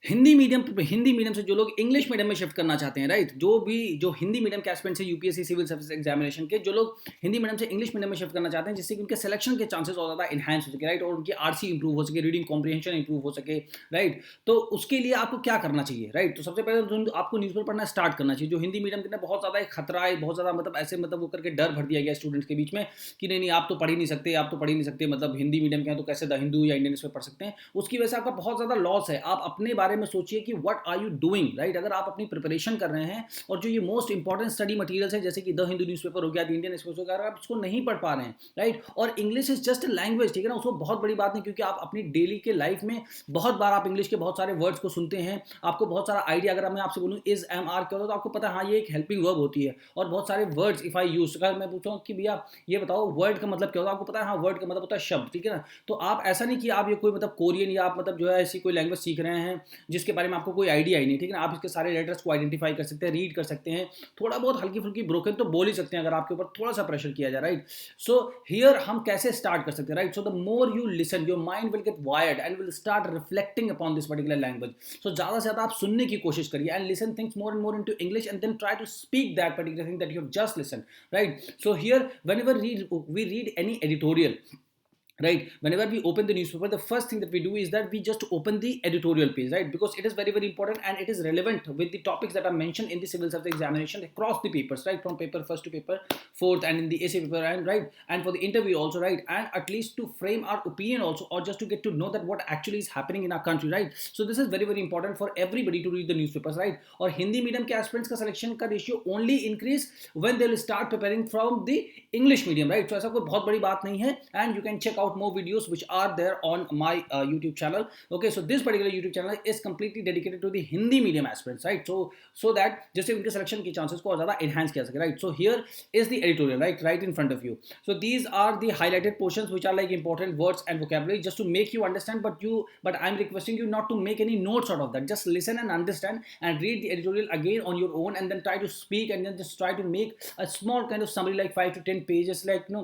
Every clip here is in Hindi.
हिंदी मीडियम से जो लोग इंग्लिश मीडियम में शिफ्ट करना चाहते हैं, राइट, जो हिंदी मीडियम के एस्पिरेंट्स है यूपीएससी सिविल सर्विस एग्जामिनेशन के, जो लोग हिंदी मीडियम से इंग्लिश मीडियम में शिफ्ट करना चाहते हैं, जिससे कि उनके सिलेक्शन के चांसेस और ज़्यादा इंहांस हो सके, राइट, और उनकी आरसी इंप्रूव हो सके, रीडिंग कॉम्प्रिहेंशन इंप्रूव हो सके, राइट। तो उसके लिए आपको क्या करना चाहिए, राइट। तो सबसे पहले तो आपको न्यूज़पेपर पढ़ना स्टार्ट करना चाहिए। जो हिंदी मीडियम के अंदर बहुत ज़्यादा एक खतरा है, बहुत ज़्यादा मतलब ऐसे मतलब वो करके डर भर दिया गया स्टूडेंट्स के बीच में कि नहीं नहीं आप तो पढ़ ही नहीं सकते, आप तो पढ़ ही नहीं सकते, मतलब हिंदी मीडियम के हैं तो कैसे द हिंदू या इंडियन न्यूज़पेपर पढ़ सकते हैं। उसकी वजह से आपका बहुत ज़्यादा लॉस है। आप अपने बारे में सोचिए कि what are you doing, right. अगर आप अपनी प्रिपरेशन कर रहे हैं और जो ये मोस्ट इंपॉर्टेंट स्टडी मटेरियल्स है जैसे कि द हिंदू न्यूज़पेपर हो गया, द इंडियन एक्सप्रेस हो गया, अगर आप इसको नहीं पढ़ पा रहे हैं, राइट, और इंग्लिश इज जस्ट लैंग्वेज, ठीक है ना, उसको बहुत बड़ी बात नहीं, क्योंकि आप अपनी डेली के लाइफ में बहुत बार आप इंग्लिश के बहुत सारे वर्ड्स को सुनते हैं, आपको बहुत सारा आइडिया, अगर मैं आपसे बोलूँ इज एम आर क्या होता है तो आपको पता है हाँ ये एक हेल्पिंग वर्ब होती है। और बहुत सारे वर्ड्स इफ आई यूज, अगर मैं पूछूँ कि भैया ये बताओ वर्ड का मतलब क्या होता है, आपको पता है हाँ वर्ड का मतलब होता है शब्द, ठीक है ना। तो आप ऐसा नहीं कि आप ये कोई मतलब कोरियन या आप मतलब जो है ऐसी कोई लैंग्वेज सीख रहे हैं जिसके बारे में आपको कोई आइडिया ही नहीं, ठीक है ना। आप इसके सारे लेटर्स को आइडेंटिफाई कर सकते हैं, रीड कर सकते हैं, थोड़ा बहुत हल्की फुल्की ब्रोकन तो बोल ही सकते हैं अगर आपके ऊपर थोड़ा सा प्रेशर किया जाए, राइट। सो हियर हम कैसे स्टार्ट कर सकते हैं, right. So the more you listen your mind will get wired and will start reflecting upon this particular language. So ज्यादा से ज्यादा आप सुनने की कोशिश करिए and listen things more and more into English and then try to speak that particular thing that you have just listen, right. So here whenever we read any editorial, right, whenever we open the newspaper, the first thing that we do is that we just open the editorial page, right, because it is very very important and it is relevant with the topics that are mentioned in the civil service examination across the papers, right, from paper first to paper fourth and in the essay paper, and right, and for the interview also, right, and at least to frame our opinion also, or just to get to know that what actually is happening in our country, right. So this is very very important for everybody to read the newspapers, right. और हिंदी मीडियम के एस्पिरेंट्स का सिलेक्शन का ratio only increase when they will start preparing from the English medium, right. तो ऐसा कोई बहुत बड़ी बात नहीं है and you can check out more videos which are there on my YouTube channel. Okay, so this particular YouTube channel is completely dedicated to the Hindi medium aspirants, right. So that जिससे उनके सिलेक्शन की चांसेस को और ज्यादा enhance किया सके, right. So here is the editorial, right in front of you. So these are the highlighted portions which are like important words and vocabulary just to make you understand, but I'm requesting you not to make any notes out of that. Just listen and understand and read the editorial again on your own and then try to speak and then just try to make a small kind of summary like 5 to 10 pages, like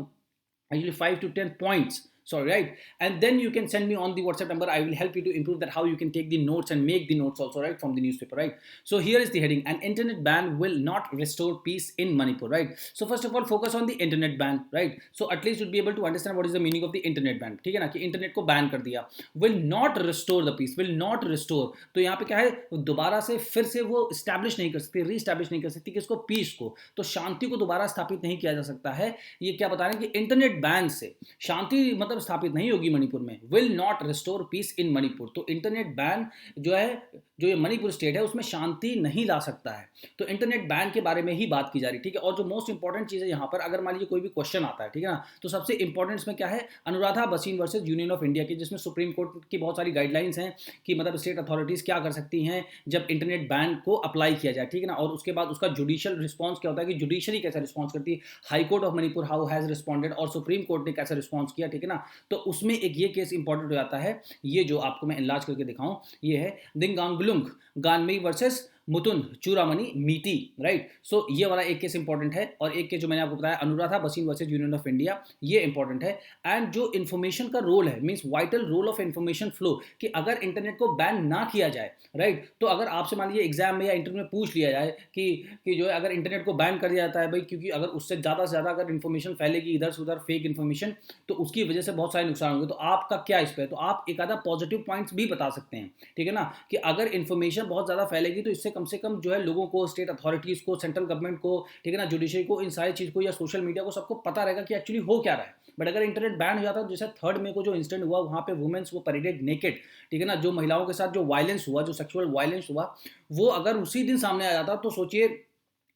actually 5 to 10 points, sorry, right. And then you can send me on the WhatsApp number. I will help you to improve that, how you can take the notes and make the notes also, right, from the newspaper, right. So here is the heading: an internet ban will not restore peace in Manipur, right. So first of all focus on the internet ban, right. So at least you'll be able to understand what is the meaning of the internet ban, ठीक है ना, कि इंटरनेट को बैन कर दिया। will not restore the peace, will not restore, तो यहाँ पे क्या है, दोबारा से फिर से वो स्टैब्लिश नहीं कर सकती, रीस्टैब्लिश नहीं कर सकती किसको, पीस को, तो शांति को दोबारा स्थापित नहीं किया जा सकता है। ये क्या बता रहे हैं कि इंटरनेट बैन से शांति मतलब स्थापित नहीं होगी मणिपुर में। विल नॉट रिस्टोर पीस इन मणिपुर, तो इंटरनेट बैन जो है, जो ये मणिपुर स्टेट है उसमें शांति नहीं ला सकता है। तो इंटरनेट बैन के बारे में ही बात की जा रही है, ठीक है। और जो मोस्ट इंपॉर्टेंट चीज है यहाँ पर, अगर मान लीजिए कोई भी क्वेश्चन आता है, ठीक है ना, तो सबसे इंपॉर्टेंट इसमें क्या है, Anuradha Bhasin versus Union of India की, जिसमें सुप्रीम कोर्ट की बहुत सारी गाइडलाइंस हैं कि मतलब स्टेट अथॉरिटीज क्या कर सकती हैं जब इंटरनेट बैन को अप्लाई किया जाए, ठीक है ना। और उसके बाद उसका जुडिशियल रिस्पॉन्स क्या होता है कि जुडिशरी कैसा रिस्पॉन्स करती है, high Court of Manipur how has responded, और सुप्रीम कोर्ट ने कैसा रिस्पॉन्स किया, ठीक है ना। तो उसमें एक ये केस इंपॉर्टेंट हो जाता है, ये जो आपको मैं इलाज करके दिखाऊं, ये है दिंगांगबुलुंग गानमेई वर्सेस मुतुन चूरामणि मीटी, राइट। सो ये वाला एक केस इंपॉर्टेंट है, और एक केस जो मैंने आपको बताया Anuradha Bhasin versus Union of India, ये इंपॉर्टेंट है। एंड जो इन्फॉर्मेशन का रोल है, means vital role of information flow, कि अगर इंटरनेट को बैन ना किया जाए, राइट, तो अगर आपसे मान लीजिए एग्जाम में या इंटरव्यू में पूछ लिया जाए कि जो है अगर इंटरनेट को बैन कर दिया जाता है भाई, क्योंकि अगर उससे ज़्यादा से ज़्यादा अगर इन्फॉर्मेशन फैलेगी इधर से उधर फेक इन्फॉर्मेशन, तो उसकी वजह से बहुत सारे नुकसान होंगे, तो आपका क्या इस पर, तो आप एक आधा पॉजिटिव पॉइंट्स भी बता सकते हैं, ठीक है ना, कि अगर इन्फॉर्मेशन बहुत ज़्यादा फैलेगी तो इससे कम से कम जो है लोगों को, स्टेट अथॉरिटीज को, सेंट्रल गवर्नमेंट को, ठीक है ना, जुडिशरी को, इन सारी चीज को या सोशल मीडिया को, सबको पता रहेगा कि एक्चुअली हो क्या रहा है। बट अगर इंटरनेट बैन हो जाता है, जैसे 3 मई को जो इंसिडेंट हुआ वहां पे वुमेन्स वो परेडेड नेकेड, ठीक है ना, जो महिलाओं के साथ जो वायलेंस हुआ, जो सेक्सुअल वायलेंस हुआ, वो अगर उसी दिन सामने आ जाता तो सोचिए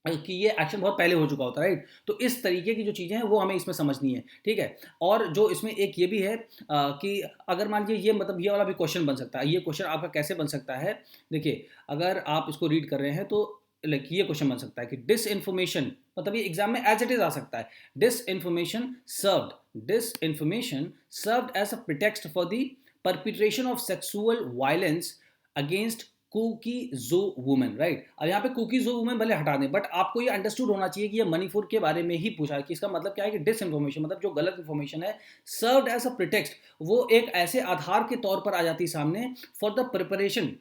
कि ये एक्शन बहुत पहले हो चुका होता, राइट। तो इस तरीके की जो चीज़ें हैं वो हमें इसमें समझनी है, ठीक है। और जो इसमें एक ये भी है कि अगर मान लीजिए ये मतलब ये वाला भी क्वेश्चन बन सकता है, ये क्वेश्चन आपका कैसे बन सकता है, देखिए अगर आप इसको रीड कर रहे हैं तो लाइक ये क्वेश्चन बन सकता है कि डिस इन्फॉर्मेशन, मतलब ये एग्जाम में एज इट इज आ सकता है, this information served as a pretext for the perpetration of sexual violence against कुकीज़ो वुमेन, राइट। अब यहाँ पे कुकीज़ो वुमेन भले हटा दें, बट आपको ये अंडरस्टूड होना चाहिए कि ये मणिपुर के बारे में ही पूछा है, कि इसका मतलब क्या है कि डिसइन्फॉर्मेशन मतलब जो गलत इन्फॉर्मेशन है सर्व्ड एज अ प्रिटेक्स्ट, वो एक ऐसे आधार के तौर पर आ जाती है सामने for the preparation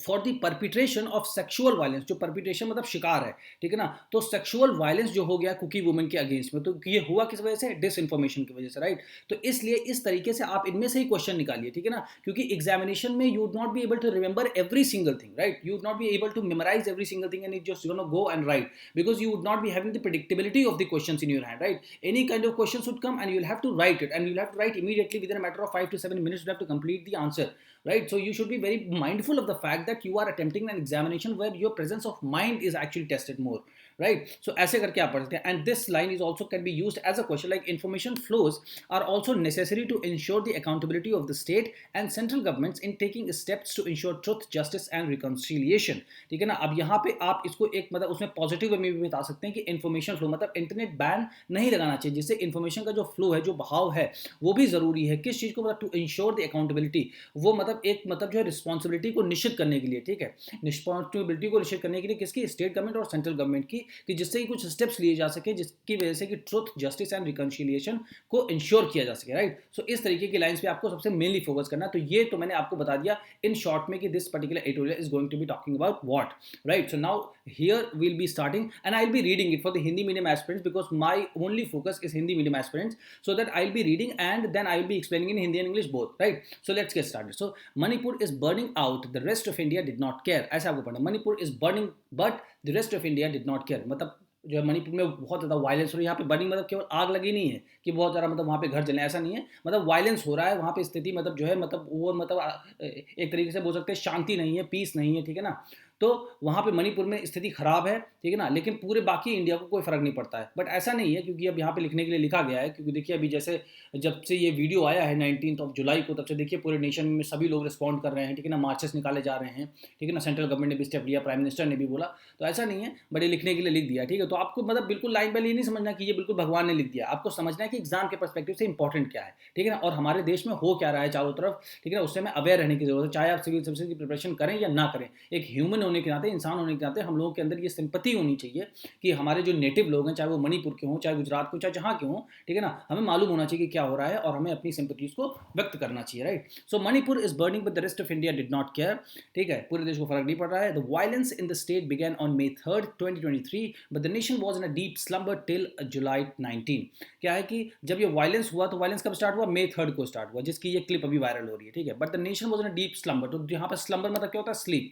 for the perpetration of sexual violence, जो परपिट्रेशन मतलब शिकार है, ठीक है ना। तो सेक्सुअल वायलेंस जो हो गया कुकी वुमेन के अगेंस्ट में, तो ये हुआ किस वजह से, डिस इन्फॉर्मेशन की वजह से, राइट। तो इसलिए इस तरीके से आप इनमें से ही क्वेश्चन निकालिए, ठीक है ना, क्योंकि एग्जामिनेशन में you would not be able to remember every single thing, right, you would not be able to memorise every single thing and just go and write, because you would not be having the predictability of the questions in your hand, right? Any kind of questions would come and you'll have to write it, and you'll have to write immediately within a matter of 5 to 7 minutes. You have to complete the answer, right? So you should be very mindful of the fact that you are attempting an examination where your presence of mind is actually tested more, right? So ऐसे करके आप पढ़ सकते हैं, and this line is also can be used as a question like information flows are also necessary to ensure the accountability of the state and central governments in taking steps to ensure truth, justice and reconciliation, ठीक है ना। अब यहाँ पे आप इसको एक मतलब उसमें पॉजिटिव वे में भी बता सकते हैं कि इन्फॉर्मेशन फ्लो मतलब इंटरनेट बैन नहीं लगाना चाहिए, जिससे इन्फॉर्मेशन का जो फ्लो है, जो बहाव है, वो भी जरूरी है। किस चीज़ को मतलब, टू इंश्योर द अकाउंटेबिलिटी, वो मतलब एक मतलब जो है रिस्पॉन्सिबिलिटी को निश्चित करने के लिए, ठीक है, रिस्पॉन्सिबिलिटी को निश्चित करने के लिए किसकी, स्टेट गवर्नमेंट और सेंट्रल गवर्नमेंट की, कि जिससे कि कुछ स्टेप्स लिए जा सके जिसकी वजह से कि ट्रुथ, जस्टिस एंड रिकन्सिलिएशन को इंश्योर किया जा सके, राइट। सो इस तरीके की लाइंस पे आपको सबसे मेनली फोकस करना है। तो ये तो मैंने आपको बता दिया इन शॉर्ट में कि this particular editorial is going to be talking about what, right? So now here we'll be starting and I'll be reading it for the Hindi medium aspirants because my only focus is Hindi medium aspirants, so that I'll be reading and then I'll be explaining in Hindi and English both, right? So let's get started. So Manipur is burning out, the rest of India did not care. ऐसा आपको पढ़ना, Manipur is burning but the rest of India did not care, मतलब जो है मणिपुर में बहुत ज़्यादा वायलेंस हो रही है। यहाँ पे बर्निंग मतलब केवल आग लगी नहीं है कि बहुत ज़्यादा मतलब वहाँ पे घर जले, ऐसा नहीं है, मतलब वायलेंस हो रहा है वहाँ पे, स्थिति मतलब जो है मतलब वो मतलब एक तरीके से बोल सकते हैं शांति नहीं है, पीस नहीं है, ठीक है ना। तो वहाँ पे मणिपुर में स्थिति खराब है, ठीक है ना, लेकिन पूरे बाकी इंडिया को कोई फर्क नहीं पड़ता है। बट ऐसा नहीं है, क्योंकि अब यहाँ पे लिखने के लिए लिखा गया है, क्योंकि देखिए अभी जैसे जब से ये वीडियो आया है 19 जुलाई को, तब से देखिए पूरे नेशन में सभी लोग रिस्पॉन्ड कर रहे हैं, ठीक है ना, मार्चेस निकाले जा रहे हैं, ठीक है ना, सेंट्रल गवर्नमेंट ने भी स्टेप लिया, प्राइम मिनिस्टर ने भी बोला। तो ऐसा नहीं है, बट ये लिखने के लिए लिख दिया, ठीक है। तो आपको मतलब बिल्कुल लाइन बाय लाइन नहीं समझना कि ये बिल्कुल भगवान ने लिख दिया, आपको समझना है कि एग्जाम के पर्सपेक्टिव से इंपॉर्टेंट क्या है, ठीक है ना, और हमारे देश में हो क्या रहा है चारों तरफ, ठीक है ना, उससे हमें अवेयर रहने की जरूरत है, चाहे आप सिविल सर्विसेज की प्रिपरेशन करें या ना करें। एक ह्यूमन होने के नाते, इंसान होने के नाते हम लोगों के अंदर ये सिंपैथी होनी चाहिए कि हमारे जो नेटिव लोग हैं, चाहे वो मणिपुर के हों, चाहे गुजरात के, चाहे जहाँ के हों, ठीक है ना, हमें मालूम होना चाहिए कि क्या हो रहा है और हमें अपनी सिंपैथीज को व्यक्त करना चाहिए, right. So Manipur is burning but the rest of India did not care, ठीक है, पूरे देश को फर्क नहीं पड़ रहा है। The violence in the state began on May 3rd 2023 but the nation was in a deep slumber till July 19। क्या है कि जब ये वायलेंस हुआ तो वायलेंस कब स्टार्ट हुआ, May 3rd को स्टार्ट हुआ, जिसकी ये क्लिप अभी वायरल हो रही है, ठीक है। But the nation was in a deep slumber, तो यहाँ पर स्लम्बर मतलब क्या होता है, स्लीप,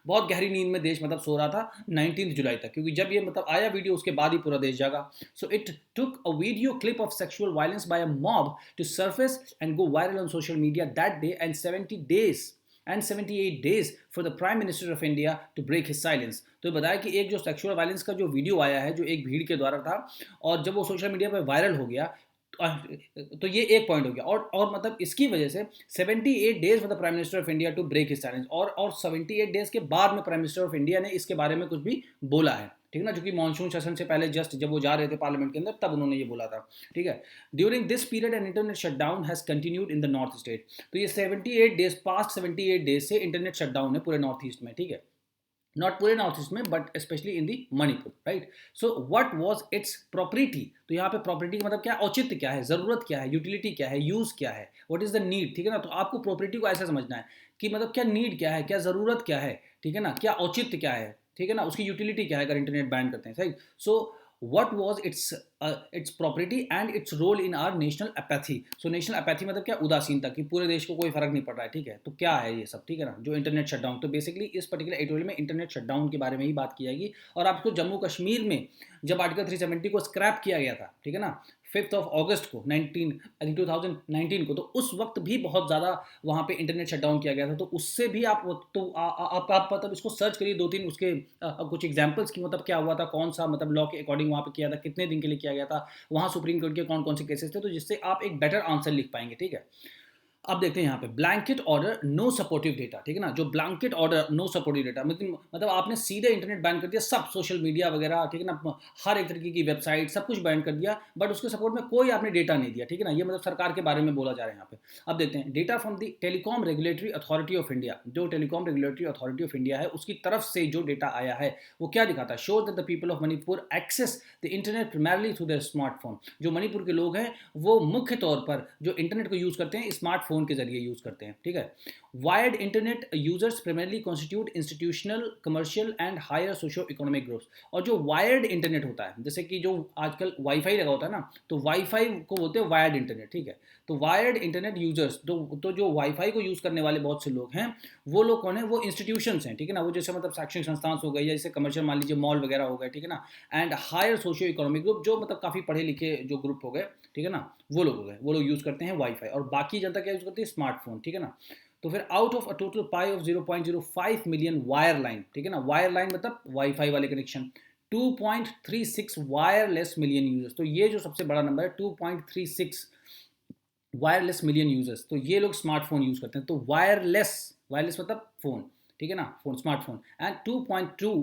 बहुत गहरी नींद में देश मतलब सो रहा था 19 जुलाई तक, क्योंकि जब ये मतलब आया वीडियो उसके बाद ही पूरा देश जागा। So it took a video clip of sexual violence by a mob to surface and go viral on social media that day and 78 days for the Prime Minister of India to break his silence। तो बताया कि एक जो सेक्सुअल वायलेंस का जो वीडियो आया है, जो एक भीड़ के द्वारा था, और जब वो सोशल मीडिया पर वायरल हो गया, तो ये एक पॉइंट हो गया, और मतलब इसकी वजह से 78 days for the prime minister of India to break his silence, और 78 डेज के बाद में प्राइम मिनिस्टर ऑफ इंडिया ने इसके बारे में कुछ भी बोला है, ठीक है ना, जो कि मानसून सेशन से पहले जस्ट जब वो जा रहे थे पार्लियामेंट के अंदर, तब उन्होंने ये बोला था, ठीक है। During this period an internet shutdown has continued in the north state. तो ये 78 डेज, पास्ट 78 डेज से इंटरनेट शटडाउन है पूरे नॉर्थ ईस्ट में, ठीक है, नॉट पूरे नॉर्थ ईस्ट में but specially in the Manipur, right. So what was it's property, तो यहाँ पे प्रॉपर्टी का मतलब क्या, औचित्य क्या है, जरूरत क्या है, यूटिलिटी क्या है, यूज क्या है, व्हाट इज द नीड, ठीक है ना। तो आपको प्रॉपर्टी को ऐसा समझना है कि मतलब क्या नीड क्या है, क्या जरूरत क्या है, ठीक है ना, क्या औचित्य क्या है, ठीक है ना, उसकी यूटिलिटी क्या है अगर इंटरनेट बैन करते हैं, right. So what was its property and its role in our national apathy। so national apathy मतलब क्या, उदासीनता, कि पूरे देश को कोई फर्क नहीं पड़ रहा है, ठीक है। तो क्या है ये सब, ठीक है ना, जो इंटरनेट शटडाउन, तो बेसिकली इस पर्टिकुलर एडिटोरियल में इंटरनेट शटडाउन के बारे में ही बात की जाएगी। और आपको जम्मू कश्मीर में जब आर्टिकल 370 को स्क्रैप किया गया था, ठीक है ना, 5 अगस्त को 2019 को, तो उस वक्त भी बहुत ज़्यादा वहाँ पे इंटरनेट शटडाउन किया गया था। तो उससे भी आप तो आप मतलब इसको सर्च करिए, 2-3 उसके कुछ एग्जांपल्स की, मतलब क्या हुआ था, कौन सा मतलब लॉ के अकॉर्डिंग वहाँ पे किया था, कितने दिन के लिए किया गया था, वहाँ सुप्रीम कोर्ट के कौन कौन से केसेस थे, तो जिससे आप एक बेटर आंसर लिख पाएंगे, ठीक है। अब देखते हैं यहाँ पे blanket order no supportive data, ठीक है ना, जो blanket order no supportive data मतलब आपने सीधे इंटरनेट बैन कर दिया, सब सोशल मीडिया वगैरह, ठीक है ना, हर एक तरीके की वेबसाइट सब कुछ बैन कर दिया, बट उसके सपोर्ट में कोई आपने डेटा नहीं दिया, ठीक है ना, ये मतलब सरकार के बारे में बोला जा रहा है यहाँ पे। अब देखते हैं data from the Telecom Regulatory Authority of India, जो Telecom Regulatory Authority of India है उसकी तरफ से जो डेटा आया है वो क्या दिखाता है, show that the people of Manipur access the internet primarily through their smartphone, जो मणिपुर के लोग हैं वो मुख्य तौर पर जो इंटरनेट को यूज करते हैं स्मार्टफोन के जरिए यूज करते हैं, ठीक है। Wired internet users primarily constitute institutional, commercial and higher socio economic groups, और जो वायर्ड इंटरनेट होता है, जैसे कि जो आजकल वाईफाई लगा होता है ना, तो वाईफाई को बोलते हैं वायर्ड इंटरनेट, ठीक है। तो वायर्ड इंटरनेट यूजर्स तो जो वाईफाई को यूज करने वाले बहुत से लोग हैं, वो लोग कौन है, वो इंस्टीट्यूशंस हैं, ठीक है ना, वो जैसे मतलब शैक्षणिक संस्थान हो गए या जैसे कमर्शियल मान लीजिए मॉल वगैरह हो गए, ठीक है ना, and higher socio economic group, जो मतलब काफ़ी पढ़े लिखे जो ग्रुप हो गए, ठीक है ना, वो लोग हो गए, वो लोग यूज़ करते हैं वाईफाई, और बाकी जनता क्या यूज़ करती है, स्मार्टफोन, ठीक है ना। तो फिर out of a total pi of 0.05 million wire line, ठीक है ना, वायर लाइन मतलब वाईफाई वाले कनेक्शन, 2.36 वायरलेस मिलियन यूजर्स, तो ये जो सबसे बड़ा नंबर है 2.36 वायरलेस मिलियन यूजर्स, तो ये लोग स्मार्टफोन यूज करते हैं, तो वायरलेस, वायरलेस मतलब फोन, ठीक है ना, phone, smartphone, and 2.2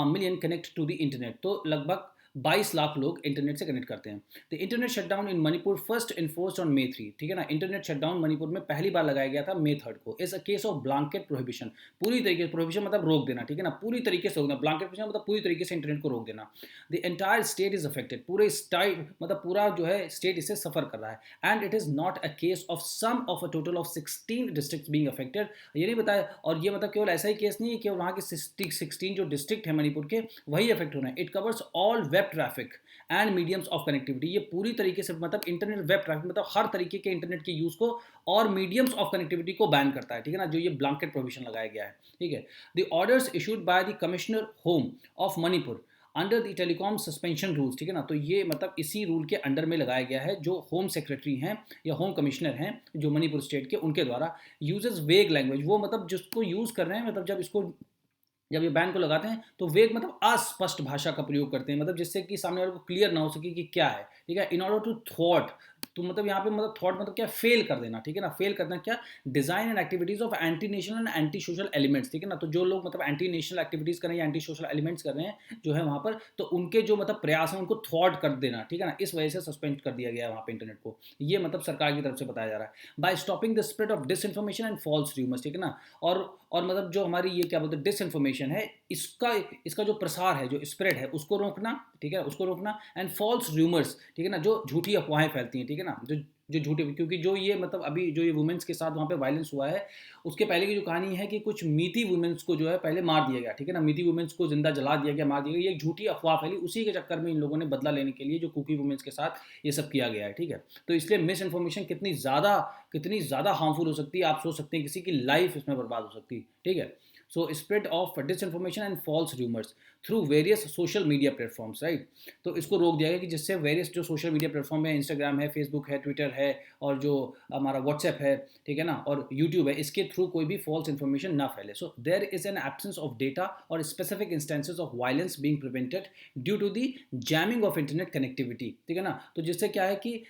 million connect to the internet, तो लगभग 22 लाख लोग इंटरनेट से कनेक्ट करते हैं। The internet shutdown in Manipur first enforced on May 3, ठीक है ना, इंटरनेट शटडाउन मणिपुर में पहली बार लगाया गया था May 3 को, is a case of blanket prohibition, पूरी तरीके से, प्रोहिबिशन मतलब रोक देना, ठीक है ना, पूरी तरीके से रोकना, ब्लैंकेट प्रोहिबिशन मतलब पूरी तरीके से इंटरनेट को रोक देना। The entire state is affected, पूरे स्टेट मतलब पूरा जो है स्टेट इससे सफर कर रहा है, and it is not a case of some of a total of 16 districts being affected, ये नहीं बताया, और ये मतलब केवल ऐसा ही केस नहीं है कि वहाँ के 16 जो डिस्ट्रिक्ट है मणिपुर के वही अफेक्ट होना है, it covers all web traffic and mediums of connectivity, ये पूरी तरीके से मतलब इंटरनेट, वेब ट्रैफिक मतलब हर तरीके के इंटरनेट के यूज को और मीडियम्स ऑफ कनेक्टिविटी को बैन करता है, ठीक है ना, जो ये ब्लैंकेट प्रोविजन लगाया गया है, ठीक है। The orders issued by the commissioner home of Manipur under the telecom suspension rules, ठीक है ना, तो ये मतलब इसी रूल के अंडर में लगाया गया है, जो होम सेक्रेटरी हैं या होम कमिश्नर हैं जो मणिपुर स्टेट के, उनके द्वारा यूजेस वेग लैंग्वेज, वो मतलब जिसको यूज़ कर रहे हैं, मतलब जब ये बैन को लगाते हैं तो वेग मतलब अस्पष्ट भाषा का प्रयोग करते हैं, मतलब जिससे कि सामने वाले को क्लियर ना हो सके कि क्या है, ठीक है। इन ऑर्डर टू थॉट, तो मतलब यहाँ पे मतलब थॉट मतलब क्या, फेल कर देना, ठीक है ना, फेल करना क्या, design and activities of anti national and anti social elements, ठीक है ना, तो जो लोग मतलब एंटी नेशनल एक्टिविटीज कर रहे हैं या एंटी सोशल एलिमेंट्स कर रहे हैं जो है वहाँ पर, तो उनके जो मतलब प्रयास हैं उनको थॉट कर देना, ठीक है ना, इस वजह से सस्पेंड कर दिया गया है वहाँ पे इंटरनेट को, ये मतलब सरकार की तरफ से बताया जा रहा है, by stopping the spread of disinformation and false rumours, ठीक है ना, और मतलब जो हमारी ये क्या बोलते हैं डिसइंफॉर्मेशन है, इसका जो प्रसार है, जो स्प्रेड है उसको रोकना, ठीक है, उसको रोकना, एंड फॉल्स र्यूमर्स, ठीक है ना, जो झूठी अफवाहें फैलती हैं, ठीक है ना, जो झूठे, क्योंकि जो ये मतलब अभी जो ये वुमेन्स के साथ वहाँ पे वायलेंस हुआ है, उसके पहले की जो कहानी है कि कुछ मीती वुमेन्स को जो है पहले मार दिया गया, ठीक है ना, मीती वुमेन्स को जिंदा जला दिया गया, मार दिया गया, ये एक झूठी अफवाह फैली, उसी के चक्कर में इन लोगों ने बदला लेने के लिए जो कुकी वुमेन्स के साथ ये सब किया गया है, ठीक है। तो इसलिए मिस इन्फॉर्मेशन कितनी ज़्यादा हार्मफुल हो सकती है, आप सोच सकते हैं किसी की लाइफ इसमें बर्बाद हो सकती है, ठीक है। So spread of disinformation and false rumours through various social media platforms, right, तो इसको रोक दिया गया कि जिससे वेरियस जो सोशल मीडिया प्लेटफॉर्म है, इंस्टाग्राम है, फेसबुक है, ट्विटर है, और जो हमारा व्हाट्सएप है, ठीक है ना, और यूट्यूब है, इसके थ्रू कोई भी फॉल्स इन्फॉर्मेशन ना फैले। So there is an absence of data or specific instances of violence being prevented due to the jamming of internet connectivity, ठीक है ना, तो जिससे क्या है कि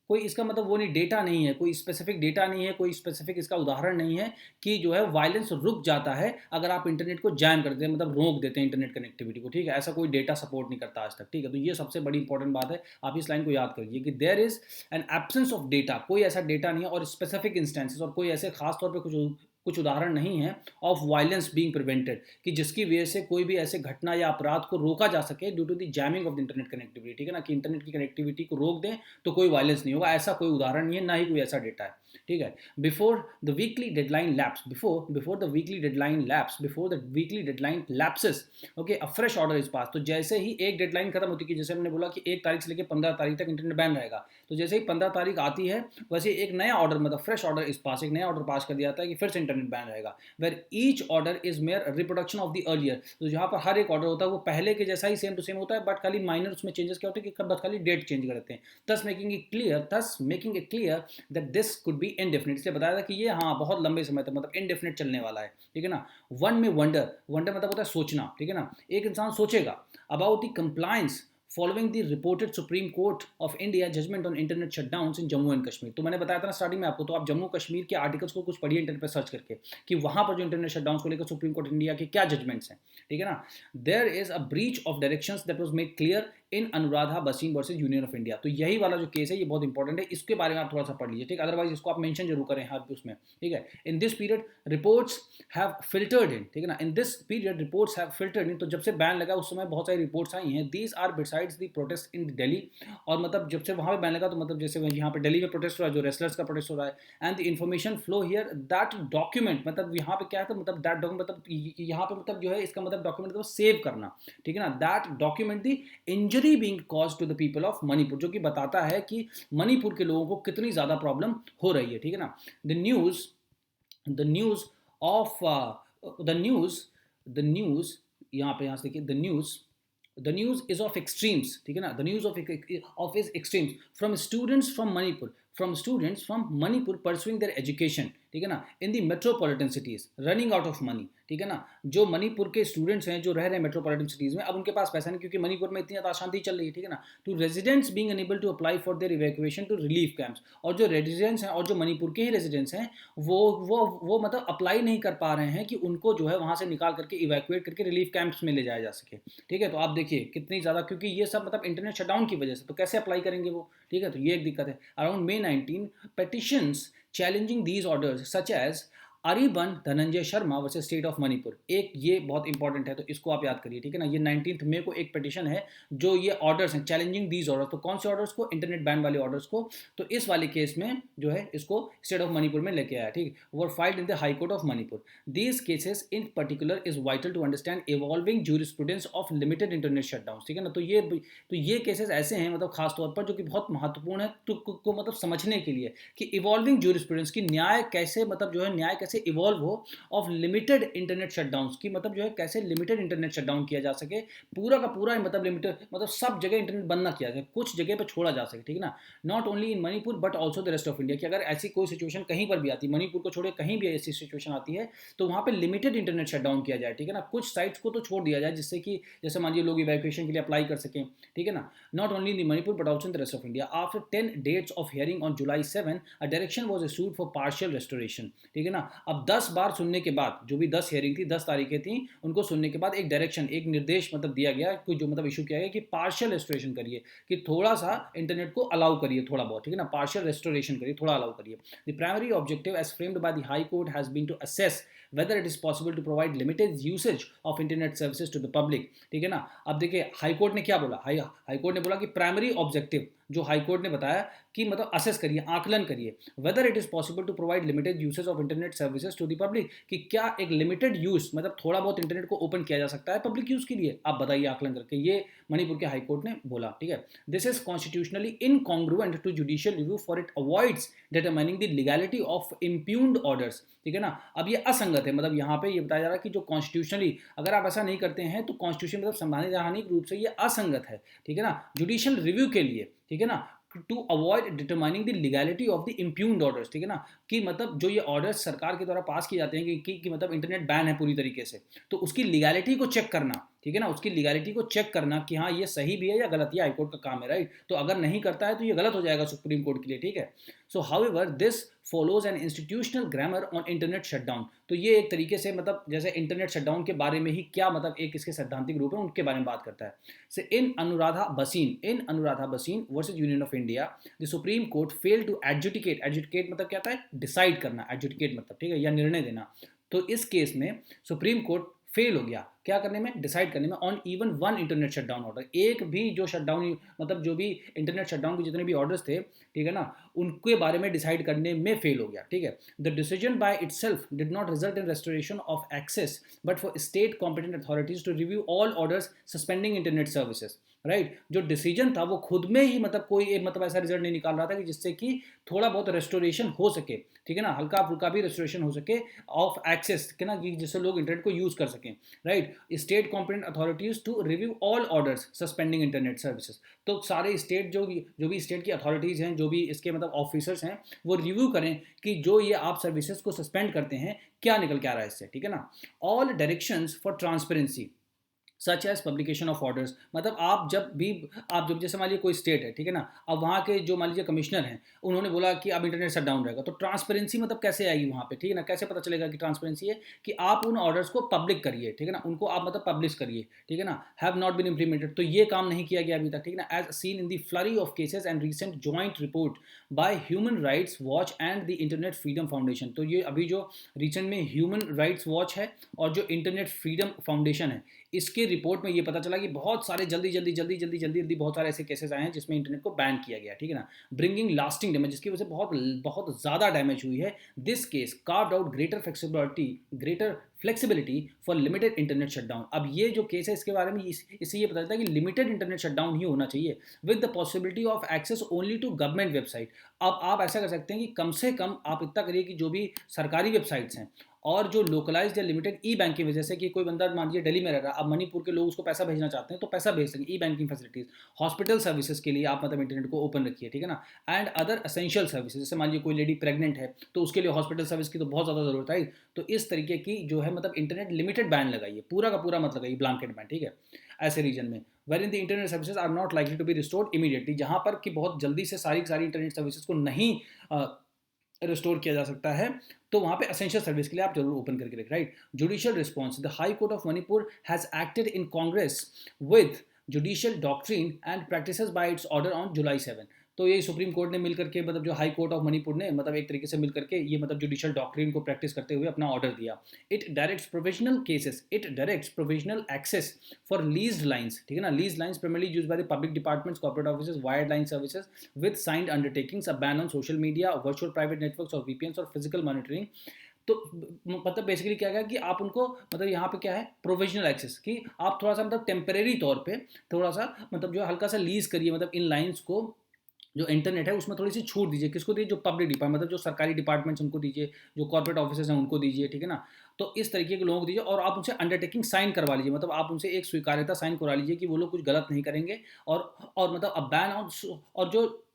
कोई इसका मतलब वो नहीं, डेटा नहीं है, कोई स्पेसिफिक डेटा नहीं है, कोई स्पेसिफिक इसका उदाहरण नहीं है कि जो है वायलेंस रुक जाता है अगर आप इंटरनेट को जैम कर देते हैं, मतलब रोक देते हैं इंटरनेट कनेक्टिविटी को, ठीक है, ऐसा कोई डेटा सपोर्ट नहीं करता आज तक, ठीक है। तो ये सबसे बड़ी इंपॉर्टेंट बात है, आप इस लाइन को याद करिए कि there is an absence of data, कोई ऐसा डेटा नहीं है, और स्पेसिफिक इंस्टेंसेस, और कोई ऐसे खास तौर पर कुछ उदाहरण नहीं है ऑफ वायलेंस बीइंग प्रिवेंटेड, कि जिसकी वजह से कोई भी ऐसे घटना या अपराध को रोका जा सके due to the jamming of the internet connectivity, ठीक है ना, कि इंटरनेट की कनेक्टिविटी को रोक दें तो कोई वायलेंस नहीं होगा, ऐसा कोई उदाहरण नहीं है, ना ही कोई ऐसा डेटा है, ठीक है। Before the weekly deadline lapse, before the weekly deadline lapse, before the weekly deadline lapses, okay, a fresh order is pass, तो जैसे ही एक डेडलाइन खत्म होती है, जैसे हमने बोला कि 1 तारीख से लेकर 15 तारीख तक इंटरनेट बैन रहेगा, तो जैसे ही 15 तारीख आती है वैसे एक नया ऑर्डर मतलब फ्रेश ऑर्डर इज पास, एक नया ऑर्डर पास कर दिया जाता है कि फिर से इंटरनेट बैन रहेगा, where each order is mere reproduction of the earlier, तो जहाँ पर हर एक ऑर्डर होता है वो पहले के जैसा ही सेम टू सेम होता है, बट खाली माइनर उसमें चेंजेस क्या होते हैं कि बस खाली डेट चेंज करते हैं, thus making it clear that this could be indefinite, इसलिए बताया था कि ये हाँ बहुत लंबे समय तक मतलब indefinite चलने वाला है, ठीक है ना। वन में वंडर मतलब होता है सोचना, ठीक है ना, एक इंसान सोचेगा about the compliance following the reported Supreme Court of India judgement on internet shutdowns in Jammu and Kashmir. तो मैंने बताया था ना स्टार्टिंग में आपको, तो आप जम्मू कश्मीर के आर्टिकल्स को कुछ पढ़िए इंटरनेट पर सर्च करके कि वहां पर जो इंटरनेट शटडाउन को लेकर सुप्रीम कोर्ट इंडिया के क्या जजमेंट्स हैं, ठीक है ना। There is a breach of directions that was made clear in Anuradha Bhasin versus Union of India. तो यही वाला जो केस है ये बहुत इंपॉर्टेंट है, इसके बारे में आप थोड़ा सा पढ़ लीजिए, ठीक। अदरवाइज इसको आप मेंशन जरूर करें हर उसमें, ठीक है। In this period reports have filtered in, ठीक है ना, in this period reports have filtered in. तो जब से बैन लगा उस समय बहुत सारी रिपोर्ट्स आई हैं। These are besides the protest in Delhi, और मतलब जब से वहां पे बैन लगा तो मतलब जैसे यहाँ पे दिल्ली में प्रोटेस्ट हो रहा है, जो रेसलर्स का प्रोटेस्ट हो रहा है, and the information flow here that document, मतलब यहाँ पे क्या है, मतलब दैट डॉक्यूमेंट, मतलब यहाँ पे मतलब जो है इसका मतलब डॉक्यूमेंट मतलब सेव करना, ठीक है ना। That document the injury being caused to the people of Manipur, जो कि बताता है कि मणिपुर के लोगों को कितनी ज्यादा प्रॉब्लम हो रही है, ठीक है ना। The news of the news यहाँ से देखिए, the news is of extremes, ठीक है ना। The news of is extremes from Manipur pursuing there education, ठीक है ना, in the metropolitan cities running out of money, ठीक है ना। जो मणिपुर के स्टूडेंट्स हैं जो रह रहे हैं मेट्रोपॉलिटन सिटीज में, अब उनके पास पैसा नहीं क्योंकि मणिपुर में इतनी ज़्यादा अशांति चल रही है, ठीक है ना। To residents being unable to apply for their evacuation to relief camps, और जो रेजिडेंट्स हैं और जो मणिपुर के ही रेजिडेंट्स हैं वो मतलब अप्लाई नहीं कर पा रहे हैं कि उनको जो है वहाँ से निकाल करके इवैक्यूएट करके रिलीफ कैंप्स में ले जाया जा सके, ठीक है। तो आप देखिए कितनी ज़्यादा, क्योंकि ये सब मतलब इंटरनेट शटडाउन की वजह से, तो कैसे अप्लाई करेंगे वो, ठीक है। तो ये एक दिक्कत है। Around May 19 petitions challenging these orders such as Ariban Dhananjay Sharma versus state of Manipur, एक ये बहुत इंपॉर्टेंट है तो इसको आप याद करिए, ठीक है ना। ये 19 मई को एक पिटिशन है जो ये ऑर्डर्स हैं चैलेंजिंग दीज ऑर्डर्स। तो कौन से ऑर्डर्स को, इंटरनेट बैन वाले ऑर्डर्स को। तो इस वाले केस में जो है इसको स्टेट ऑफ मणिपुर में लेके आया, ठीक। वो filed in the high Court of Manipur. These cases in particular is vital to understand evolving jurisprudence of limited internet shutdown, ठीक है ना। तो ये केसेस ऐसे हैं मतलब खासतौर पर जो कि बहुत महत्वपूर्ण है को मतलब समझने के लिए कि इवॉल्विंग ज्यूरिस्प्रूडेंस की न्याय कैसे मतलब जो है न्याय कैसे इवॉल्व हो ऑफ लिमिटेड इंटरनेट शटडाउन्स की, मतलब जो है कैसे लिमिटेड इंटरनेट शटडाउन किया जा सके, पूरा का पूरा मतलब लिमिटेड मतलब सब जगह इंटरनेट बंद ना किया जाए, कुछ जगह पे छोड़ा जा सके, ठीक है ना। Not only in Manipur but also the rest of India, कि अगर ऐसी कोई सिचुएशन कहीं पर भी आती है, मणिपुर को छोड़े कहीं भी ऐसी सिचुएशन आती है तो वहाँ पे लिमिटेड इंटरनेट शटडाउन किया जाए, ठीक है ना। कुछ साइट्स को तो छोड़ दिया जाए जिससे कि जैसे मान लीजिए लोग इवैक्यूएशन के लिए अप्लाई कर सकें, ठीक है ना। Not only in Manipur but also in the rest of India. After 10 dates of hearing on July 7 a direction was issued for partial restoration, ठीक है ना। अब 10 बार सुनने के बाद, जो भी 10 हियरिंग थी, 10 तारीखें थी, उनको सुनने के बाद एक डायरेक्शन, एक निर्देश मतलब दिया गया, कोई जो मतलब इशू किया गया कि पार्शियल रेस्टोरेशन करिए, कि थोड़ा सा इंटरनेट को अलाउ करिए, थोड़ा बहुत, ठीक है ना। पार्शियल रेस्टोरेशन करिए, थोड़ा अलाउ करिए। The primary objective as framed by the high court has been to assess whether it is possible to provide limited usage of internet services to the public, ठीक है ना। अब देखिए हाई कोर्ट ने क्या बोला, हाई कोर्ट ने बोला कि प्राइमरी ऑब्जेक्टिव जो हाई कोर्ट ने बताया कि मतलब असेस करिए, आकलन करिए, whether it is possible to provide limited usage of internet services to the public, कि क्या एक लिमिटेड यूज मतलब थोड़ा बहुत इंटरनेट को ओपन किया जा सकता है पब्लिक यूज के लिए, आप बताइए आकलन करके। ये मणिपुर के हाई कोर्ट ने बोला, ठीक है। This is constitutionally incongruent to judicial review for it avoids determining the legality of impugned orders, ठीक है ना। अब ये असंगत है, मतलब यहाँ पे ये बताया जा रहा है कि जो कॉन्स्टिट्यूशनली अगर आप ऐसा नहीं करते हैं तो कॉन्स्टिट्यूशन मतलब संवैधानिक रूप से ये असंगत है, ठीक है ना, जुडिशियल रिव्यू के लिए, ठीक है ना, to avoid determining the legality of the impugned orders, ठीक है ना, कि मतलब जो ये ऑर्डर्स सरकार के द्वारा पास किए जाते हैं कि मतलब इंटरनेट बैन है पूरी तरीके से, तो उसकी लीगैलिटी को चेक करना, ठीक है ना, उसकी लीगैलिटी को चेक करना कि हाँ ये सही भी है या गलत, ये हाईकोर्ट का काम है, राइट। तो अगर नहीं करता है तो ये गलत हो जाएगा सुप्रीम कोर्ट के लिए, ठीक है। सो however this follows an institutional grammar on internet shutdown. तो ये एक तरीके से मतलब जैसे इंटरनेट शटडाउन के बारे में ही क्या मतलब एक इसके सैद्धांतिक रूप है उनके बारे में बात करता है। से in Anuradha Bhasin versus Union of India the supreme court fail to adjudicate मतलब क्या होता है, डिसाइड करना, एडजुडिकेट मतलब, ठीक है, या निर्णय देना। तो इस केस में सुप्रीम कोर्ट फेल हो गया क्या करने में, डिसाइड करने में, on even one internet shutdown order. एक भी जो शटडाउन मतलब जो भी इंटरनेट शटडाउन के जितने भी ऑर्डर्स थे, ठीक है ना, उनके बारे में डिसाइड करने में फेल हो गया, ठीक है। The decision by itself did not result in restoration of access but for state competent authorities to review all orders suspending internet services, right. जो डिसीजन था वो खुद में ही मतलब कोई मतलब ऐसा रिजल्ट नहीं निकाल रहा था कि जिससे कि थोड़ा बहुत रेस्टोरेशन हो सके, ठीक है ना, हल्का फुल्का भी रेस्टोरेशन हो सके ऑफ एक्सेस, ठीक है ना, जिससे लोग इंटरनेट को यूज कर सकें, right. State competent authorities to review all orders suspending internet services. तो सारे स्टेट जो भी स्टेट की अथॉरिटीज हैं, जो भी इसके मतलब ऑफिसर्स हैं, वो रिव्यू करें कि जो ये आप सर्विसेज को सस्पेंड करते हैं क्या निकल के आ रहा है इससे, ठीक है ना। All directions for transparency such as publication of orders, मतलब आप जब जैसे मान लीजिए कोई स्टेट है, ठीक है ना, अब वहाँ के जो मान लीजिए कमिश्नर हैं, उन्होंने बोला कि अब इंटरनेट शट डाउन रहेगा, तो ट्रांसपेरेंसी मतलब कैसे आएगी वहाँ पे, ठीक है ना, कैसे पता चलेगा कि ट्रांसपेरेंसी है, कि आप उन ऑर्डर्स को पब्लिक करिए, ठीक है ना, उनको आप मतलब पब्लिश करिए, ठीक है ना, हैव नॉट बीन इम्प्लीमेंटेड, तो ये काम नहीं किया गया अभी तक, ठीक है ना, as seen in the flurry of cases and recent joint report by Human Rights Watch and the Internet Freedom Foundation. तो ये अभी जो रिसेंट में ह्यूमन राइट्स वॉच है और जो इंटरनेट फ्रीडम फाउंडेशन है, इसके रिपोर्ट में ये पता चला कि बहुत सारे जल्दी बहुत सारे ऐसे केसेस आए हैं जिसमें इंटरनेट को बैन किया गया, ठीक है ना, ब्रिंगिंग लास्टिंग डैमेज, जिसकी वजह से बहुत बहुत ज़्यादा डैमेज हुई है। This case carved out greater flexibility for limited internet shutdown. अब ये जो केस है इसके बारे में इससे ये पता चलता है कि लिमिटेड इंटरनेट शटडाउन ही होना चाहिए with the possibility of access only to government website. अब आप ऐसा कर सकते हैं कि कम से कम आप इतना करिए कि जो भी सरकारी वेबसाइट्स हैं और जो लोकलाइज्ड या लिमिटेड ई बैंकिंग, वजह से कि कोई बंदा मान लीजिए दिल्ली में रह रहा है, अब मणिपुर के लोग उसको पैसा भेजना चाहते हैं तो पैसा भेज सकें, ई बैंकिंग फैसिलिटीज़, हॉस्पिटल सर्विसेज के लिए आप मतलब इंटरनेट को ओपन रखिए, ठीक है ना, एंड अदर एसेंशियल सर्विसेज, जैसे मान लीजिए कोई लेडी प्रेग्नेंट है तो उसके लिए हॉस्पिटल सर्विस की तो बहुत ज़्यादा ज़रूरत है, तो इस तरीके की जो है मतलब इंटरनेट लिमिटेड बैन लगाइए, पूरा का पूरा मत लगाइए ब्लैंकेट बैन, ठीक है, ऐसे रीजन में where in the internet services are not likely to be restored immediately, जहाँ पर कि बहुत जल्दी से सारी इंटरनेट सर्विसेज को नहीं रिस्टोर किया जा सकता है, तो वहाँ पे असेंशियल सर्विस के लिए आप जरूर ओपन करके रखें, right. Judicial response, the high Court of Manipur has acted in Congress with judicial doctrine and practices bye it's order on July 7। तो ये सुप्रीम कोर्ट ने मिल करके मतलब जो हाई कोर्ट ऑफ मणिपुर ने मतलब एक तरीके से मिल करके ये मतलब जुडिशियल डॉक्ट्रिन को प्रैक्टिस करते हुए अपना ऑर्डर दिया। It directs provisional access for leased lines, ठीक है ना, lease lines primarily used by the public departments, corporate offices, wired line services with signed undertakings, a ban on social media, virtual private networks और VPNs और physical monitoring। तो मतलब बेसिकली क्या है कि आप उनको मतलब यहाँ पे क्या है प्रोविजनल एक्सेस, कि आप थोड़ा सा मतलब टेम्परेरी तौर पे थोड़ा सा मतलब जो हल्का सा लीज करिए, मतलब इन लाइंस को जो इंटरनेट है उसमें थोड़ी सी छूट दीजिए, किसको दीजिए, जो पब्लिक डिपार्टमेंट मतलब जो सरकारी डिपार्टमेंट्स उनको दीजिए, जो कॉर्पोरेट ऑफिसेज हैं उनको दीजिए, ठीक है ना, तो इस तरीके के लोगों को दीजिए और आप उनसे अंडरटेकिंग साइन करवा लीजिए, मतलब आप उनसे एक स्वीकार्यता साइन करवा लीजिए कि वो लोग कुछ गलत नहीं करेंगे, और मतलब अब बैन और जो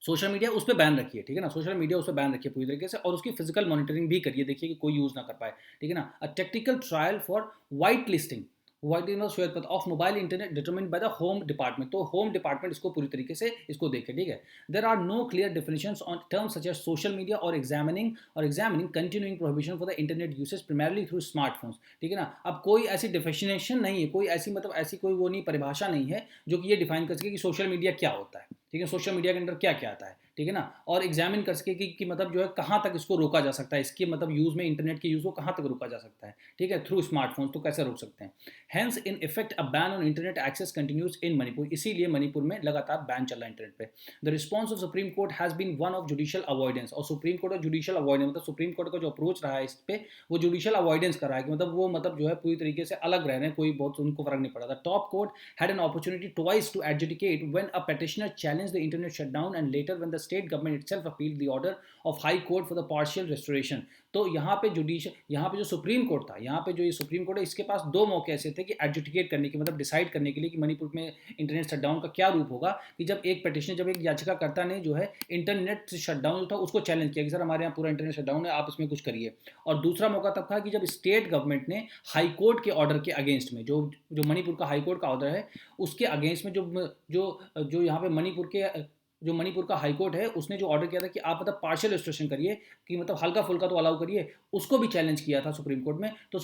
सोशल मीडिया उस पर बैन रखिए, ठीक है ना, सोशल मीडिया उस पर बैन रखिए पूरी तरीके से, और उसकी फिजिकल मॉनिटरिंग भी करिए, देखिए कि कोई यूज़ ना कर पाए, ठीक है ना, a technical trial for white listing श्वेत पत्र of mobile internet determined by the home department, तो होम डिपार्टमेंट इसको पूरी तरीके से इसको देखे, ठीक है। There are no clear definitions on terms such as social media और examining continuing prohibition for the internet usage primarily through smartphones, ठीक है ना। अब कोई ऐसी डेफिनेशन नहीं है, कोई ऐसी मतलब ऐसी कोई वो नहीं परिभाषा नहीं है जो कि ये डिफाइन कर सके कि सोशल मीडिया क्या होता है, ठीक है, सोशल मीडिया के अंदर क्या क्या आता है, ठीक है ना, और एग्जामिन कर सके कि मतलब जो है कहाँ तक इसको रोका जा सकता है, इसके मतलब यूज़ में इंटरनेट के यूज़ को कहाँ तक रोका जा सकता है, ठीक है, थ्रू स्मार्टफोन्स तो कैसे रोक सकते हैं। Hence in effect a ban on internet access continues in Manipur, इसीलिए मणिपुर में लगातार बैन चल रहा है इंटरनेट पे। The response of supreme court has been one of judicial avoidance, और सुप्रीम कोर्ट और जुडिशियल अवॉइडेंस मतलब सुप्रीम कोर्ट का जो अप्रोच रहा है इस पे वो जुडिशियल अवॉइडेंस कर रहा है, कि मतलब वो मतलब जो है पूरी तरीके से अलग रह रहे हैं, कोई बहुत उनको फर्क नहीं पड़ा। The top court had an opportunity twice to adjudicate when a petitioner challenged the internet shutdown and later when the state government itself appealed the order of high court for the partial restoration. तो यहाँ पे जो सुप्रीम कोर्ट था, यहाँ पे जो ये सुप्रीम कोर्ट है इसके पास दो मौके ऐसे थे कि एडजुडिकेट करने की मतलब डिसाइड करने के लिए कि मणिपुर में इंटरनेट शटडाउन का क्या रूप होगा, कि जब एक याचिकाकर्ता ने जो है इंटरनेट शटडाउन जो था उसको चैलेंज किया कि सर हमारे यहाँ पूरा इंटरनेट शटडाउन है, आप इसमें कुछ करिए। और दूसरा मौका तब था कि जब स्टेट गवर्नमेंट ने हाई कोर्ट के ऑर्डर के अगेंस्ट में जो मणिपुर का हाई कोर्ट का ऑर्डर है उसके अगेंस्ट में जो यहाँ पे मणिपुर का हाई कोर्ट है उसने जो ऑर्डर किया था कि आप मतलब पार्शियल रेस्ट्रिक्शन करिए, कि मतलब हल्का फुल्का तो अलाउ करिए, उसको भी चैलेंज किया था सुप्रीम कोर्ट में। तो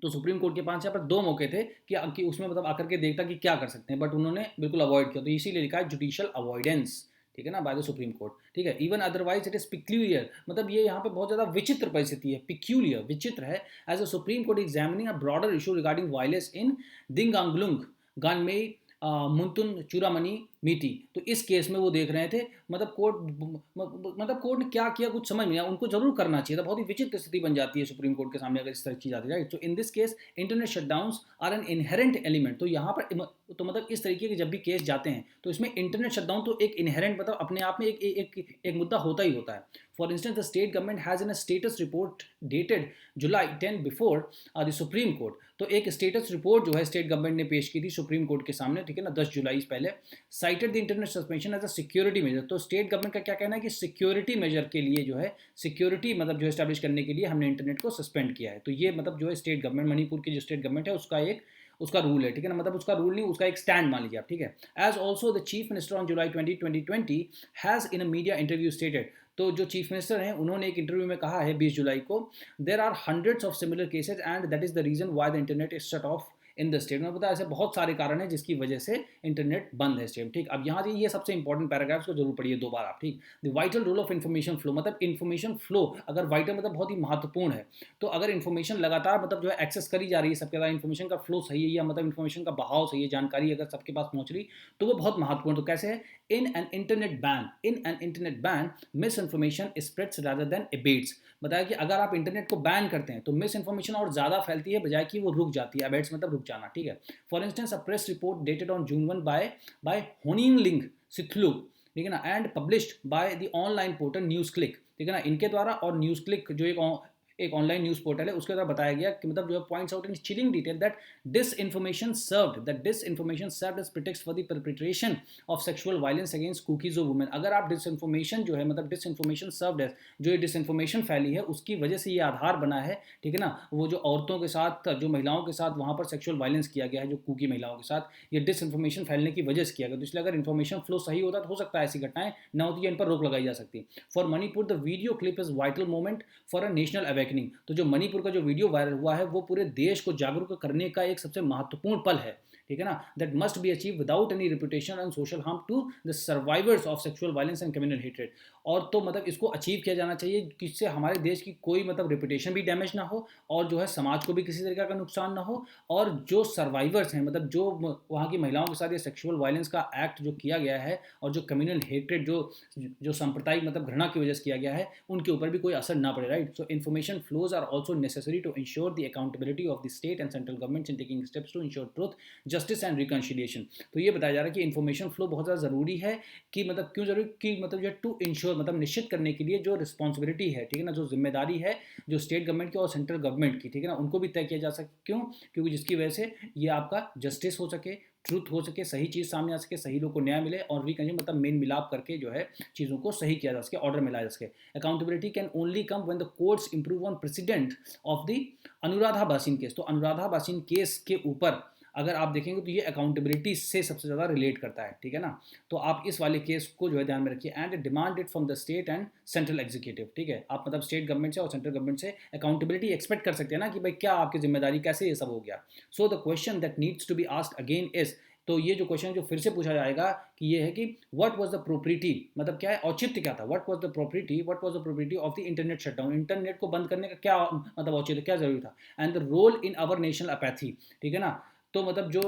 सुप्रीम कोर्ट के पास यहाँ पर दो मौके थे कि उसमें मतलब आकर के देखता कि क्या कर सकते हैं, बट उन्होंने बिल्कुल अवॉइड किया, तो इसीलिए लिखा है जुडिशियल अवॉइडेंस, ठीक है ना, बाय द सुप्रीम कोर्ट, ठीक है। Even otherwise it is peculiar, मतलब ये यहाँ पे बहुत ज़्यादा विचित्र परिस्थिति है, पिक्यूलियर विचित्र है। As a Supreme Court examining a broader issue regarding violence in Dingangalung Gangmei Muntun Churamani Meetei, तो इस केस में वो देख रहे थे मतलब कोर्ट ने क्या किया कुछ समझ नहीं आया, उनको जरूर करना चाहिए था, बहुत ही विचित्र स्थिति बन जाती है सुप्रीम कोर्ट के सामने अगर इस तरह चीज आती है, राइट। तो in this case internet shutdowns are an inherent element, तो यहाँ पर तो मतलब इस तरीके के जब भी केस जाते हैं तो इसमें इंटरनेट शटडाउन तो एक इनहेरेंट मतलब अपने आप में एक मुद्दा होता ही होता है। For instance the state government has in a status report dated July 10 before the supreme court. तो एक स्टेटस रिपोर्ट जो है स्टेट गवर्नमेंट ने पेश की थी सुप्रीम कोर्ट के सामने, ठीक है ना, 10 जुलाई से पहले। Cited the internet suspension as a security measure. तो स्टेट गवर्नमेंट का क्या कहना है कि सिक्योरिटी मेजर के लिए जो है, सिक्योरिटी मतलब जो एस्टैब्लिश करने के लिए हमने इंटरनेट को सस्पेंड किया है। तो ये मतलब जो है स्टेट गवर्नमेंट, मणिपुर की जो स्टेट गवर्नमेंट है उसका रूल है, ठीक है ना, मतलब उसका रूल नहीं, उसका एक स्टैंड मान लीजिए आप, ठीक है। As also the chief minister on July 2020 has in a media interview stated. तो जो चीफ मिनिस्टर हैं उन्होंने एक इंटरव्यू में कहा है 20 जुलाई को, there are hundreds of similar cases and that is the reason why the internet is shut off in the state. में बताया ऐसे बहुत सारे कारण हैं जिसकी वजह से इंटरनेट बंद है स्टेट, ठीक। अब यहाँ ये सबसे इंपॉर्टेंट पैराग्राफ्स को जरूर पढ़िए 2 बार आप, ठीक। The vital role of information flow, मतलब इन्फॉर्मेशन फ्लो अगर वाइटल मतलब बहुत ही महत्वपूर्ण है, तो अगर इन्फॉर्मेशन लगातार मतलब जो है एक्सेस करी जा रही है सबके साथ, इन्फॉर्मेशन का फ्लो सही है या मतलब इन्फॉर्मेशन का बहाव सही है, जानकारी अगर सबके पास पहुंच रही, तो वो बहुत महत्वपूर्ण। तो कैसे है, in an internet ban misinformation spreads rather than abates. बताया कि अगर आप इंटरनेट को बैन करते हैं तो मिस इन्फॉर्मेशन और ज़्यादा फैलती है बजाय कि वो रुक जाती है। अबेट्स मतलब रुक जाना, ठीक है। For instance a press report dated on June 1 by Honingling Sithlou, ठीक है ना, and published by the online portal NewsClick, ठीक है ना, इनके द्वारा, और न्यूज़ क्लिक जो एक ऑनलाइन न्यूज़ पोर्टल है उसके द्वारा बताया गया कि मतलब जो है points out in chilling detail that disinformation served as pretext for the perpetration of sexual violence against Kukis of women. अगर आप डिसइंफॉर्मेशन जो है मतलब डिसइंफॉर्मेशन सर्व्ड एज, जो ये डिसइंफॉर्मेशन फैली है उसकी वजह से ये आधार बना है, ठीक है ना, वो जो औरतों के साथ, जो महिलाओं के साथ वहाँ पर सेक्सुअल वायलेंस किया गया है, जो कुकी महिलाओं के साथ, ये डिसइंफॉर्मेशन फैलने की वजह से किया गया। तो इसलिए अगर इन्फॉर्मेशन फ्लो सही होता तो हो सकता है ऐसी घटनाएं ना होती, इन पर रोक लगाई जा सकती। For Manipur the video clip is vital moment for a national awakening. तो जो मणिपुर का जो वीडियो वायरल हुआ है वो पूरे देश को जागरूक करने का एक सबसे महत्वपूर्ण पल है, ठीक है ना, that must be achieve without any reputation and social harm to the survivors of sexual violence and communal hatred. और तो मतलब इसको अचीव किया जाना चाहिए जिससे हमारे देश की कोई मतलब रिपुटेशन भी डैमेज ना हो, और जो है समाज को भी किसी तरीके का नुकसान ना हो, और जो सर्वाइवर्स हैं मतलब जो वहाँ की महिलाओं के साथ ये सेक्सुअल वायलेंस का एक्ट जो किया गया है, और जो कम्युनल हेट्रेड जो सांप्रदायिक मतलब घृणा की वजह से किया गया है, उनके ऊपर भी कोई असर ना पड़े, राइट। So information flows are also necessary to ensure the accountability of the state and central government in taking steps to ensure truth, justice and reconciliation. तो ये बताया जा रहा है कि इन्फॉर्मेशन फ्लो बहुत ज़्यादा ज़रूरी है, कि मतलब क्यों जरूरी, कि मतलब जो टू इंश्योर मतलब निश्चित करने के लिए जो रिस्पॉन्सिबिलिटी है, ठीक है ना, जो जिम्मेदारी है जो स्टेट गवर्नमेंट की और सेंट्रल गवर्नमेंट की, ठीक है ना, उनको भी तय किया जा सके। क्यों? क्योंकि जिसकी वजह से ये आपका जस्टिस हो सके, ट्रूथ हो सके, सही चीज़ सामने आ सके, सही लोग को न्याय मिले, और रिकन्सिलिएशन मतलब मेल मिलाप करके जो है चीज़ों को सही किया जा सके, ऑर्डर में लाया जा सके। Accountability can only come when the courts improve on president of the Anuradha basin case. तो अनुराधा बासिन केस के ऊपर अगर आप देखेंगे तो ये अकाउंटेबिलिटी से सबसे ज़्यादा रिलेट करता है, ठीक है ना। तो आप इस वाले केस को जो है ध्यान में रखिए। And demand it from the state and central executive, ठीक है, आप मतलब स्टेट गवर्नमेंट से और सेंट्रल गवर्नमेंट से अकाउंटेबिलिटी एक्सपेक्ट कर सकते हैं ना, कि भाई क्या आपकी जिम्मेदारी, कैसे ये सब हो गया। So the question that needs to be asked again is, तो ये जो क्वेश्चन जो फिर से पूछा जाएगा कि ये है कि व्हाट वाज द प्रोप्रिटी, मतलब क्या है, औचित्य क्या था, what was the propriety of the internet shutdown, internet को बंद करने का क्या मतलब औचित्य, क्या जरूरी था। And the role in our national apathy, ठीक है ना। तो मतलब जो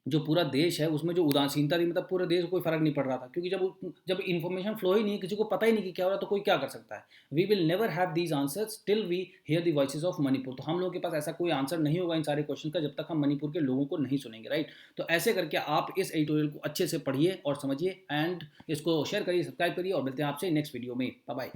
जो पूरा देश है उसमें जो उदासीनता थी, मतलब पूरे देश को कोई फर्क नहीं पड़ रहा था, क्योंकि जब इन्फॉर्मेशन फ्लो ही नहीं, किसी को पता ही नहीं कि क्या हो रहा, तो कोई क्या कर सकता है। We will never have these answers till we hear the voices of Manipur. तो हम लोगों के पास ऐसा कोई आंसर नहीं होगा इन सारे क्वेश्चन का जब तक हम मणिपुर के लोगों को नहीं सुनेंगे, राइट। तो ऐसे करके आप इस एडिटोरियल को अच्छे से पढ़िए और समझिए, एंड इसको शेयर करिए, सब्सक्राइब करिए, और मिलते हैं आपसे नेक्स्ट वीडियो में। Bye bye.